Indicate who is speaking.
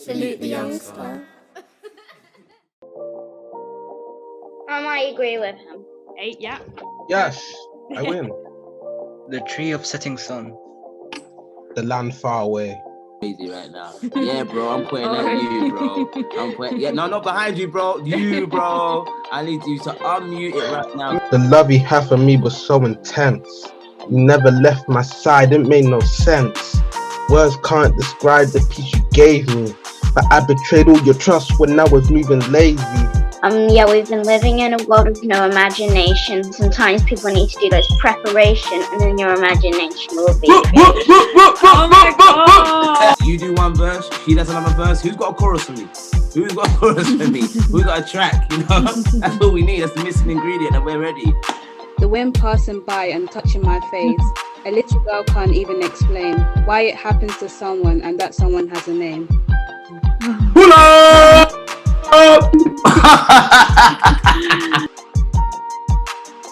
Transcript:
Speaker 1: Salute the YoungStar.
Speaker 2: I agree with him.
Speaker 3: 8, yeah.
Speaker 4: Yes, I win.
Speaker 5: The tree of setting sun.
Speaker 4: The land far away.
Speaker 6: Crazy right now. Yeah, bro, I'm pointing at you, bro. Yeah, no, not behind you, bro. You, bro. I need you to unmute it right now.
Speaker 4: The love you have for me was so intense. You never left my side, it made no sense. Words can't describe the peace you gave me. But I betrayed all your trust when I was moving lazy.
Speaker 2: Yeah, we've been living in a world of no imagination. Sometimes people need to do those preparation, and then your imagination will be.
Speaker 3: Oh my god!
Speaker 6: You do one verse, she does another verse. Who's got a chorus for me? Who's got a chorus for me? Who's got a track? You know, that's what we need. That's the missing ingredient, and we're ready.
Speaker 7: The wind passing by and touching my face. A little girl can't even explain why it happens to someone and that someone has a name.
Speaker 6: Pull up!